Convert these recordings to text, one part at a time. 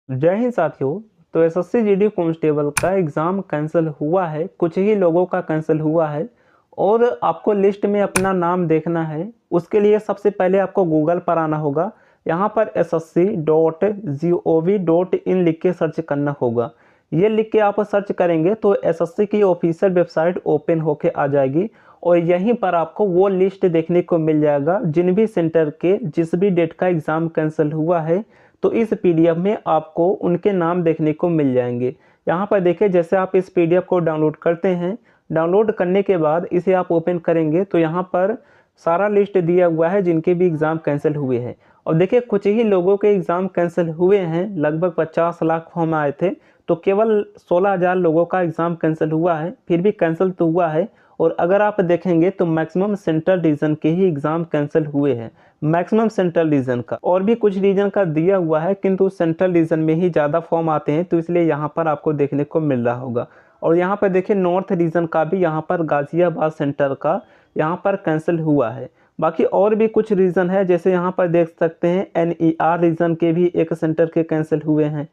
जय हिंद साथियों। तो एसएससी जीडी कांस्टेबल का एग्ज़ाम कैंसिल हुआ है, कुछ ही लोगों का कैंसिल हुआ है और आपको लिस्ट में अपना नाम देखना है। उसके लिए सबसे पहले आपको गूगल पर आना होगा। यहाँ पर ssc.gov.in लिख के सर्च करना होगा। ये लिख के आप सर्च करेंगे तो एसएससी की ऑफिशियल वेबसाइट ओपन होके आ जाएगी और यहीं पर आपको वो लिस्ट देखने को मिल जाएगा जिन भी सेंटर के जिस भी डेट का एग्ज़ाम कैंसिल हुआ है। तो इस पीडीएफ में आपको उनके नाम देखने को मिल जाएंगे। यहाँ पर देखिए, जैसे आप इस पीडीएफ को डाउनलोड करते हैं, डाउनलोड करने के बाद इसे आप ओपन करेंगे तो यहाँ पर सारा लिस्ट दिया हुआ है जिनके भी एग्ज़ाम कैंसिल हुए हैं। और देखिए, कुछ ही लोगों के एग्ज़ाम कैंसिल हुए हैं, लगभग 50 लाख फॉर्म आए थे तो केवल 16,000 लोगों का एग्ज़ाम कैंसिल हुआ है। फिर भी कैंसिल तो हुआ है। और अगर आप देखेंगे तो मैक्सिमम सेंट्रल रीजन के ही एग्ज़ाम कैंसिल हुए हैं, मैक्सिमम सेंट्रल रीजन का। और भी कुछ रीजन का दिया हुआ है किंतु सेंट्रल रीजन में ही ज़्यादा फॉर्म आते हैं तो इसलिए यहाँ पर आपको देखने को मिल रहा होगा। और यहाँ पर देखिए, नॉर्थ रीजन का भी यहाँ पर गाज़ियाबाद सेंटर का यहाँ पर कैंसिल हुआ है। बाकी और भी कुछ रीजन है, जैसे यहाँ पर देख सकते हैं एनईआर रीजन के भी एक सेंटर के कैंसिल हुए हैं।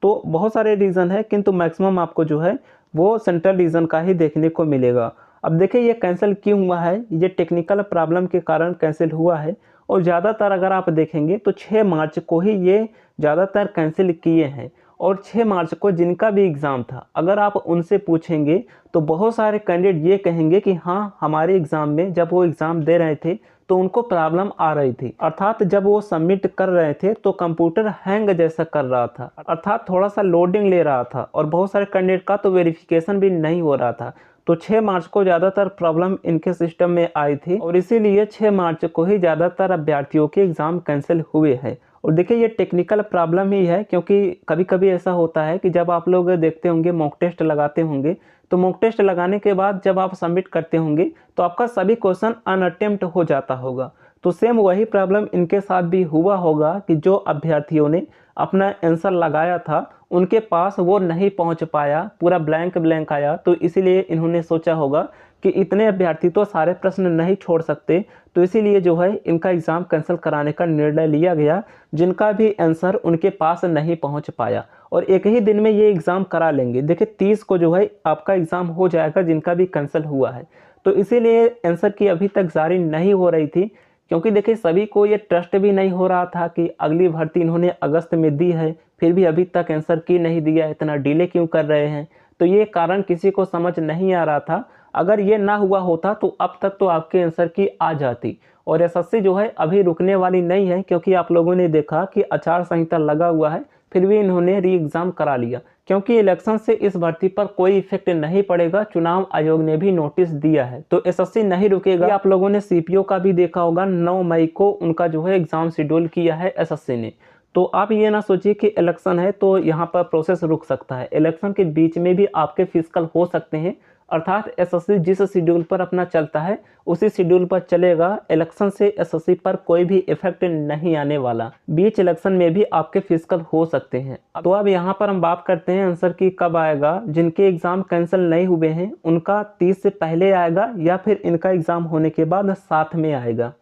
तो बहुत सारे रीजन है किंतु मैक्सिमम आपको जो है वो सेंट्रल रीजन का ही देखने को मिलेगा। अब देखिए, ये कैंसिल क्यों हुआ है, ये टेक्निकल प्रॉब्लम के कारण कैंसिल हुआ है। और ज़्यादातर अगर आप देखेंगे तो 6 मार्च को ही ये ज़्यादातर कैंसिल किए हैं। और 6 मार्च को जिनका भी एग्ज़ाम था, अगर आप उनसे पूछेंगे तो बहुत सारे कैंडिडेट ये कहेंगे कि हाँ, हमारे एग्ज़ाम में जब वो एग्ज़ाम दे रहे थे तो उनको प्रॉब्लम आ रही थी, अर्थात जब वो सबमिट कर रहे थे तो कंप्यूटर हैंग जैसा कर रहा था, अर्थात थोड़ा सा लोडिंग ले रहा था। और बहुत सारे कैंडिडेट का तो वेरिफिकेशन भी नहीं हो रहा था। तो 6 मार्च को ज़्यादातर प्रॉब्लम इनके सिस्टम में आई थी और इसीलिए 6 मार्च को ही ज़्यादातर अभ्यर्थियों के एग्ज़ाम कैंसिल हुए हैं। और देखिए, ये टेक्निकल प्रॉब्लम ही है, क्योंकि कभी कभी ऐसा होता है कि जब आप लोग देखते होंगे मॉक टेस्ट लगाते होंगे तो मॉक टेस्ट लगाने के बाद जब आप सबमिट करते होंगे तो आपका सभी क्वेश्चन अनअटेम्प्ट हो जाता होगा। तो सेम वही प्रॉब्लम इनके साथ भी हुआ होगा कि जो अभ्यर्थियों ने अपना आंसर लगाया था उनके पास वो नहीं पहुंच पाया, पूरा ब्लैंक ब्लैंक आया। तो इसीलिए इन्होंने सोचा होगा कि इतने अभ्यर्थी तो सारे प्रश्न नहीं छोड़ सकते, तो इसीलिए जो है इनका एग्ज़ाम कैंसिल कराने का निर्णय लिया गया, जिनका भी आंसर उनके पास नहीं पहुंच पाया। और एक ही दिन में ये एग्ज़ाम करा लेंगे। देखिए, 30 को जो है आपका एग्ज़ाम हो जाएगा जिनका भी कैंसिल हुआ है। तो इसीलिए आंसर की अभी तक जारी नहीं हो रही थी, क्योंकि देखिए सभी को ये ट्रस्ट भी नहीं हो रहा था कि अगली भर्ती इन्होंने अगस्त में दी है, फिर भी अभी तक आंसर की नहीं दिया, इतना डिले क्यों कर रहे हैं। तो ये कारण किसी को समझ नहीं आ रहा था। अगर ये ना हुआ होता तो अब तक तो आपके आंसर की आ जाती। और एसएससी जो है अभी रुकने वाली नहीं है, क्योंकि आप लोगों ने देखा कि आचार संहिता लगा हुआ है फिर भी इन्होंने री एग्ज़ाम करा लिया, क्योंकि इलेक्शन से इस भर्ती पर कोई इफेक्ट नहीं पड़ेगा। चुनाव आयोग ने भी नोटिस दिया है तो एसएससी नहीं रुकेगा। आप लोगों ने सीपीओ का भी देखा होगा, 9 मई को उनका जो है एग्ज़ाम शेड्यूल किया है एसएससी ने। तो आप ये ना सोचिए कि इलेक्शन है तो यहाँ पर प्रोसेस रुक सकता है, इलेक्शन के बीच में भी आपके फिजिकल हो सकते हैं। अर्थात एसएससी जिस शेड्यूल पर अपना चलता है उसी शेड्यूल पर चलेगा। इलेक्शन से एसएससी पर कोई भी इफेक्ट नहीं आने वाला, बीच इलेक्शन में भी आपके फिजिकल हो सकते हैं। तो अब यहाँ पर हम बात करते हैं आंसर की कब आएगा। जिनके एग्ज़ाम कैंसिल नहीं हुए हैं उनका 30 से पहले आएगा या फिर इनका एग्ज़ाम होने के बाद साथ में आएगा।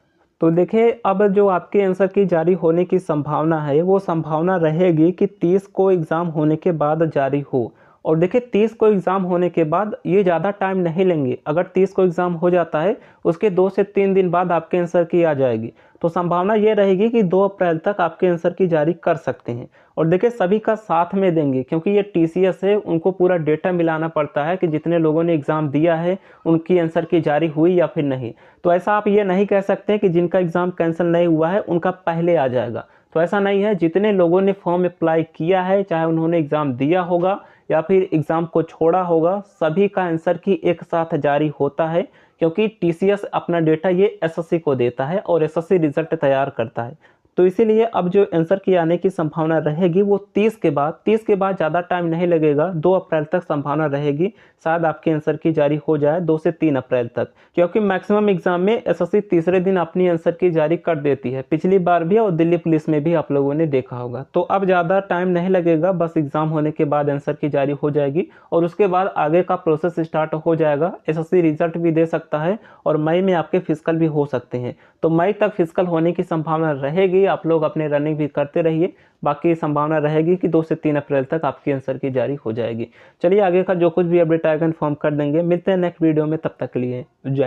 तो देखिए, अब जो आपके आंसर की जारी होने की संभावना है वो संभावना रहेगी कि 30 को एग्ज़ाम होने के बाद जारी हो। और देखिए, 30 को एग्ज़ाम होने के बाद ये ज़्यादा टाइम नहीं लेंगे। अगर 30 को एग्ज़ाम हो जाता है उसके 2 से 3 दिन बाद आपके आंसर की आ जाएगी। तो संभावना ये रहेगी कि 2 अप्रैल तक आपके आंसर की जारी कर सकते हैं। और देखिए, सभी का साथ में देंगे, क्योंकि ये टीसीएस है, उनको पूरा डेटा मिलाना पड़ता है कि जितने लोगों ने एग्ज़ाम दिया है उनकी आंसर की जारी हुई या फिर नहीं। तो ऐसा आप ये नहीं कह सकते कि जिनका एग्ज़ाम कैंसिल नहीं हुआ है उनका पहले आ जाएगा, तो ऐसा नहीं है। जितने लोगों ने फॉर्म अप्लाई किया है, चाहे उन्होंने एग्ज़ाम दिया होगा या फिर एग्ज़ाम को छोड़ा होगा, सभी का आंसर की एक साथ जारी होता है, क्योंकि टीसीएस अपना डेटा ये एसएससी को देता है और एसएससी रिजल्ट तैयार करता है। तो इसीलिए अब जो आंसर की आने की संभावना रहेगी वो 30 के बाद ज़्यादा टाइम नहीं लगेगा, 2 अप्रैल तक संभावना रहेगी शायद आपके आंसर की जारी हो जाए 2 से 3 अप्रैल तक, क्योंकि मैक्सिमम एग्जाम में एसएससी तीसरे दिन अपनी आंसर की जारी कर देती है। पिछली बार भी और दिल्ली पुलिस में भी आप लोगों ने देखा होगा। तो अब ज़्यादा टाइम नहीं लगेगा, बस एग्जाम होने के बाद आंसर की जारी हो जाएगी और उसके बाद आगे का प्रोसेस स्टार्ट हो जाएगा। एसएससी रिजल्ट भी दे सकता है और मई में आपके फिजिकल भी हो सकते हैं। तो मई तक फिजिकल होने की संभावना रहेगी। आप लोग अपने रनिंग भी करते रहिए। बाकी संभावना रहेगी कि 2 से 3 अप्रैल तक आपकी आंसर की जारी हो जाएगी। चलिए आगे का जो कुछ भी अपडेट आएगा इन्फॉर्म कर देंगे। मिलते हैं नेक्स्ट वीडियो में, तब तक के लिए जय।